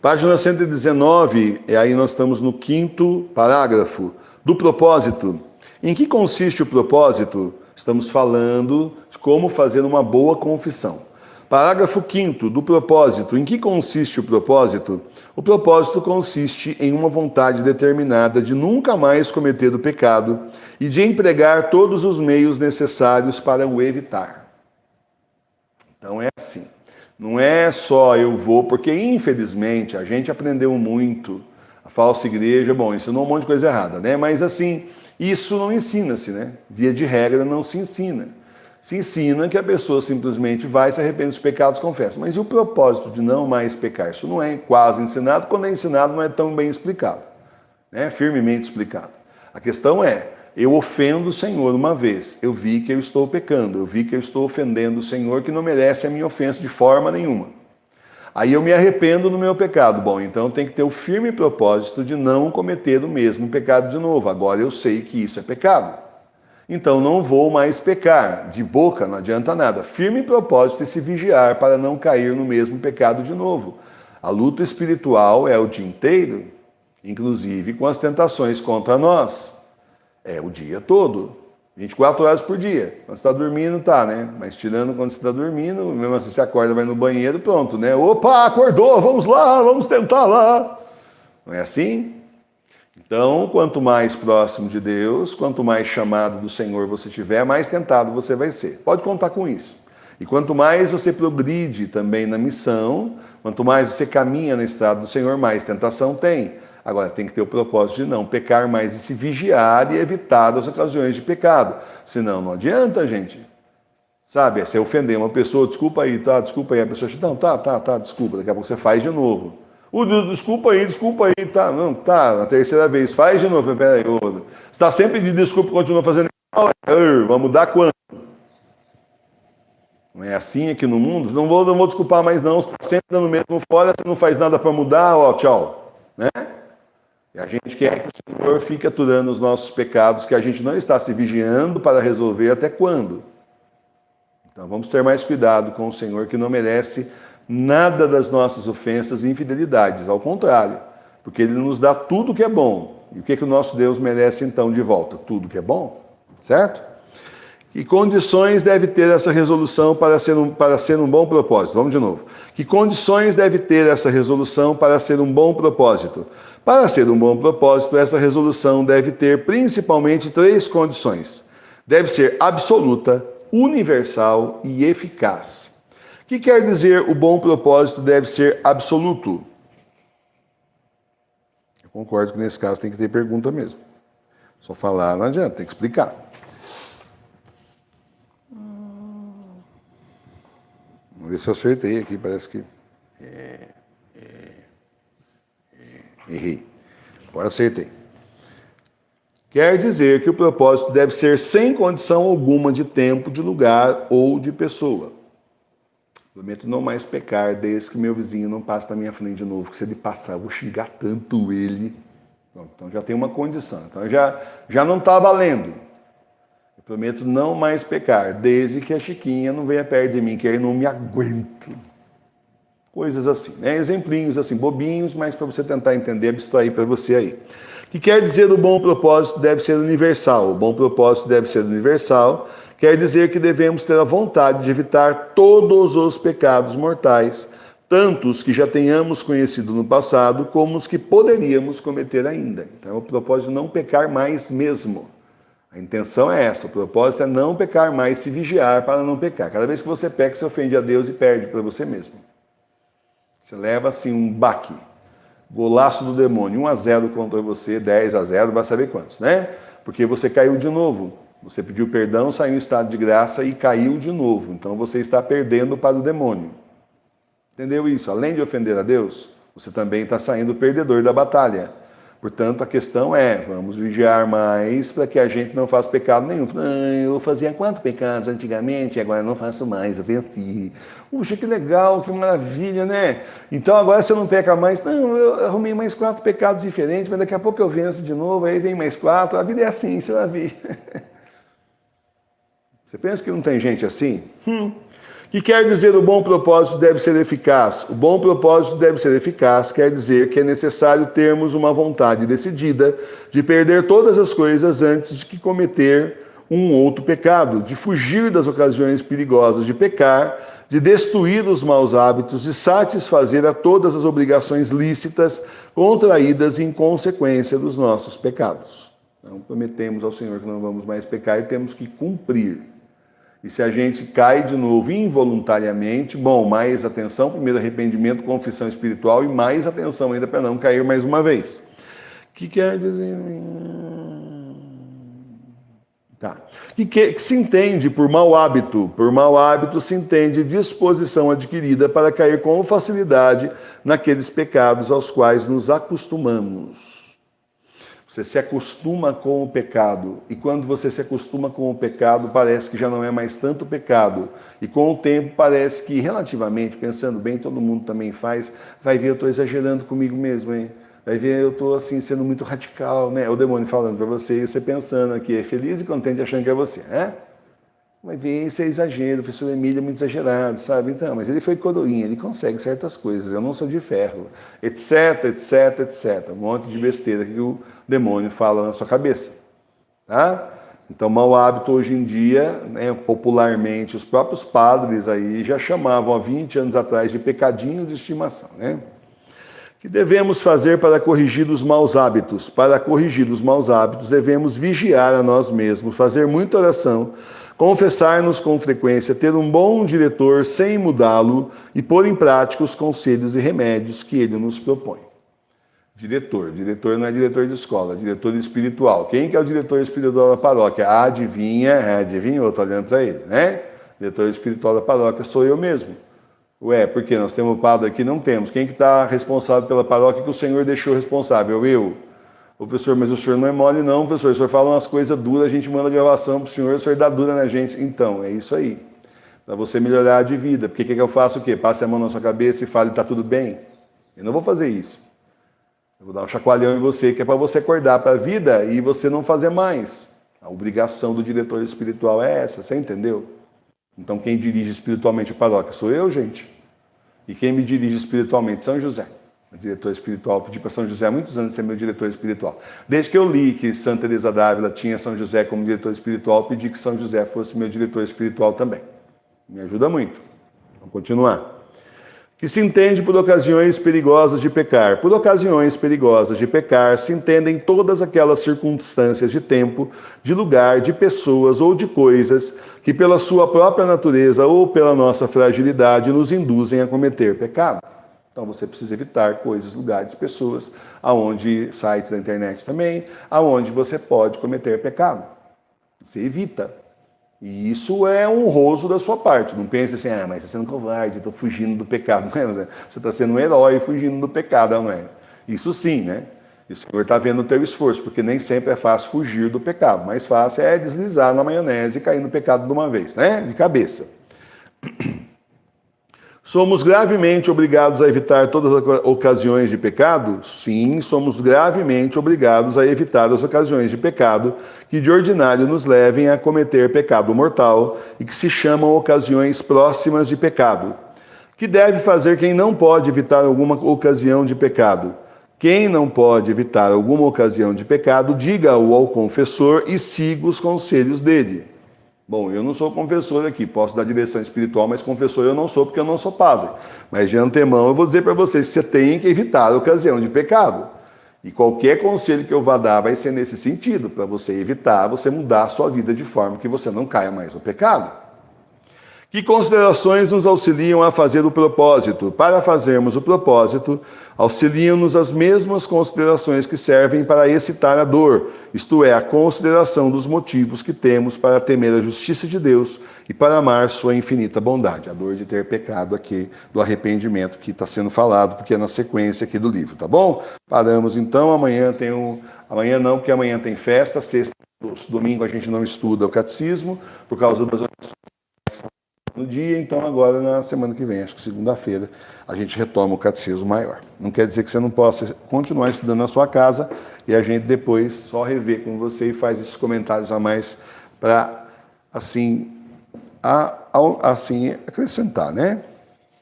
Página 119, e aí nós estamos no 5º parágrafo, do propósito. Em que consiste o propósito? Estamos falando de como fazer uma boa confissão. Parágrafo 5º, do propósito. Em que consiste o propósito? O propósito consiste em uma vontade determinada de nunca mais cometer o pecado e de empregar todos os meios necessários para o evitar. Então é assim. Não é só eu vou, porque infelizmente a gente aprendeu muito. A falsa igreja, bom, ensinou um monte de coisa errada, né? Mas assim, isso não ensina-se, né? Via de regra não se ensina. Se ensina que a pessoa simplesmente vai, se arrepende dos pecados, confessa. Mas e o propósito de não mais pecar? Isso não é quase ensinado, quando é ensinado não é tão bem explicado, né? Firmemente explicado. A questão é, eu ofendo o Senhor uma vez, eu vi que eu estou pecando, eu vi que eu estou ofendendo o Senhor que não merece a minha ofensa de forma nenhuma. Aí eu me arrependo do meu pecado. Bom, então tem que ter o firme propósito de não cometer o mesmo pecado de novo. Agora eu sei que isso é pecado. Então não vou mais pecar. De boca não adianta nada. Firme propósito e se vigiar para não cair no mesmo pecado de novo. A luta espiritual é o dia inteiro, inclusive com as tentações contra nós. É o dia todo, 24 horas por dia. Quando você está dormindo, tá, né? Mas tirando quando você está dormindo, mesmo assim você acorda, vai no banheiro, pronto, né? Opa, acordou, vamos lá, vamos tentar lá. Não é assim? Então, quanto mais próximo de Deus, quanto mais chamado do Senhor você tiver, mais tentado você vai ser. Pode contar com isso. E quanto mais você progride também na missão, quanto mais você caminha na estrada do Senhor, mais tentação tem. Agora, tem que ter o propósito de não pecar mais e se vigiar e evitar as ocasiões de pecado. Senão, não adianta, gente. Sabe, é você ofender uma pessoa, desculpa aí, tá, desculpa aí. A pessoa diz, não, tá, desculpa. Daqui a pouco você faz de novo. Desculpa aí, tá, não, tá, na terceira vez, faz de novo, peraí, você está sempre de desculpa, continua fazendo, vamos mudar quando? Não é assim aqui no mundo? Não vou desculpar mais não, você está sempre dando mesmo fora, você não faz nada para mudar, ó, tchau, né? E a gente quer que o Senhor fique aturando os nossos pecados, que a gente não está se vigiando para resolver até quando? Então vamos ter mais cuidado com o Senhor, que não merece nada das nossas ofensas e infidelidades, ao contrário, porque Ele nos dá tudo que é bom. E o que o nosso Deus merece então de volta? Tudo que é bom, certo? Que condições deve ter essa resolução para ser um bom propósito? Vamos de novo. Que condições deve ter essa resolução para ser um bom propósito? Para ser um bom propósito, essa resolução deve ter principalmente 3 condições. Deve ser absoluta, universal e eficaz. O que quer dizer o bom propósito deve ser absoluto? Eu concordo que nesse caso tem que ter pergunta mesmo. Só falar não adianta, tem que explicar. Vamos ver se eu acertei aqui, parece que... Errei. Agora acertei. Quer dizer que o propósito deve ser sem condição alguma de tempo, de lugar ou de pessoa. Prometo não mais pecar desde que meu vizinho não passe na minha frente de novo, que se ele passar eu vou xingar tanto ele. Então já tem uma condição, então já não está valendo. Eu prometo não mais pecar desde que a Chiquinha não venha perto de mim, que aí não me aguento. Coisas assim, né? Exemplinhos assim, bobinhos, mas para você tentar entender, abstrair para você aí. O que quer dizer o bom propósito deve ser universal. O bom propósito deve ser universal. Quer dizer que devemos ter a vontade de evitar todos os pecados mortais, tanto os que já tenhamos conhecido no passado, como os que poderíamos cometer ainda. Então, o propósito é não pecar mais mesmo. A intenção é essa, o propósito é não pecar mais, se vigiar para não pecar. Cada vez que você peca, você ofende a Deus e perde para você mesmo. Você leva, assim, um baque, golaço do demônio, 1-0 contra você, 10-0, vai saber quantos, né? Porque você caiu de novo. Você pediu perdão, saiu em estado de graça e caiu de novo. Então você está perdendo para o demônio. Entendeu isso? Além de ofender a Deus, você também está saindo perdedor da batalha. Portanto, a questão é, vamos vigiar mais para que a gente não faça pecado nenhum. Eu fazia quantos pecados antigamente, agora não faço mais, eu venci. Puxa, que legal, que maravilha, né? Então agora você não peca mais. Não, eu arrumei mais 4 pecados diferentes, mas daqui a pouco eu venço de novo, aí vem mais 4. A vida é assim, você vai ver. Você pensa que não tem gente assim? O que quer dizer o bom propósito deve ser eficaz? O bom propósito deve ser eficaz quer dizer que é necessário termos uma vontade decidida de perder todas as coisas antes de que cometer um outro pecado, de fugir das ocasiões perigosas de pecar, de destruir os maus hábitos, de satisfazer a todas as obrigações lícitas contraídas em consequência dos nossos pecados. Então, prometemos ao Senhor que não vamos mais pecar e temos que cumprir. E se a gente cai de novo involuntariamente, bom, mais atenção, primeiro arrependimento, confissão espiritual e mais atenção ainda para não cair mais uma vez. O que quer dizer? Tá. Que se entende por mau hábito? Por mau hábito se entende disposição adquirida para cair com facilidade naqueles pecados aos quais nos acostumamos. Você se acostuma com o pecado, e quando você se acostuma com o pecado, parece que já não é mais tanto pecado. E com o tempo parece que, relativamente, pensando bem, todo mundo também faz, vai ver, eu estou exagerando comigo mesmo, hein? Vai ver, eu estou assim, sendo muito radical, né? O demônio falando para você, e você pensando aqui, é feliz e contente achando que é você, né? Vai ver, isso é exagero, o professor Emílio é muito exagerado, sabe? Então, mas ele foi coroinha, ele consegue certas coisas, eu não sou de ferro, etc, etc, etc. Um monte de besteira que o demônio fala na sua cabeça, tá? Então, mau hábito hoje em dia, né, popularmente, os próprios padres aí já chamavam há 20 anos atrás de pecadinho de estimação, né? O que devemos fazer para corrigir os maus hábitos? Para corrigir os maus hábitos, devemos vigiar a nós mesmos, fazer muita oração, confessar-nos com frequência, ter um bom diretor sem mudá-lo e pôr em prática os conselhos e remédios que ele nos propõe. Diretor não é diretor de escola, é diretor espiritual. Quem que é o diretor espiritual da paróquia? Adivinhou, estou olhando para ele, né? Diretor espiritual da paróquia sou eu mesmo. Ué, por que nós temos padre aqui? Não temos. Quem que está responsável pela paróquia que o Senhor deixou responsável? Eu. Ô, professor, mas o senhor não é mole não, professor. O senhor fala umas coisas duras, a gente manda gravação pro senhor, o senhor dá dura na gente. Então, é isso aí. Para você melhorar de vida. Porque que eu faço o quê? Passe a mão na sua cabeça e fale, tá tudo bem? Eu não vou fazer isso. Eu vou dar um chacoalhão em você, que é para você acordar para a vida e você não fazer mais. A obrigação do diretor espiritual é essa, você entendeu? Então, quem dirige espiritualmente a paróquia sou eu, gente. E quem me dirige espiritualmente? São José. Diretor espiritual, pedi para São José há muitos anos ser meu diretor espiritual. Desde que eu li que Santa Teresa d'Ávila tinha São José como diretor espiritual, pedi que São José fosse meu diretor espiritual também. Me ajuda muito. Vamos continuar. Que se entende por ocasiões perigosas de pecar. Por ocasiões perigosas de pecar se entendem todas aquelas circunstâncias de tempo, de lugar, de pessoas ou de coisas que pela sua própria natureza ou pela nossa fragilidade nos induzem a cometer pecado. Então você precisa evitar coisas, lugares, pessoas, aonde sites da internet também, aonde você pode cometer pecado. Você evita. E isso é honroso da sua parte. Não pense assim, mas você está sendo covarde, estou fugindo do pecado. Não é? Você está sendo um herói fugindo do pecado, não é? Isso sim, né? E o Senhor está vendo o teu esforço, porque nem sempre é fácil fugir do pecado. Mais fácil é deslizar na maionese e cair no pecado de uma vez, né? De cabeça. Somos gravemente obrigados a evitar todas as ocasiões de pecado? Sim, somos gravemente obrigados a evitar as ocasiões de pecado que de ordinário nos levem a cometer pecado mortal e que se chamam ocasiões próximas de pecado. Que deve fazer quem não pode evitar alguma ocasião de pecado? Quem não pode evitar alguma ocasião de pecado, diga-o ao confessor e siga os conselhos dele. Bom, eu não sou confessor aqui, posso dar direção espiritual, mas confessor eu não sou porque eu não sou padre. Mas de antemão eu vou dizer para vocês que você tem que evitar a ocasião de pecado. E qualquer conselho que eu vá dar vai ser nesse sentido, para você evitar, você mudar a sua vida de forma que você não caia mais no pecado. Que considerações nos auxiliam a fazer o propósito? Para fazermos o propósito, auxiliam-nos as mesmas considerações que servem para excitar a dor, isto é, a consideração dos motivos que temos para temer a justiça de Deus e para amar sua infinita bondade. A dor de ter pecado aqui, do arrependimento que está sendo falado, porque é na sequência aqui do livro, tá bom? Paramos então, amanhã não, porque amanhã tem festa, sexta, domingo a gente não estuda o catecismo, por causa das no dia, então agora na semana que vem, acho que segunda-feira, a gente retoma o catecismo maior. Não quer dizer que você não possa continuar estudando na sua casa e a gente depois só rever com você e faz esses comentários a mais para, assim, assim acrescentar, né?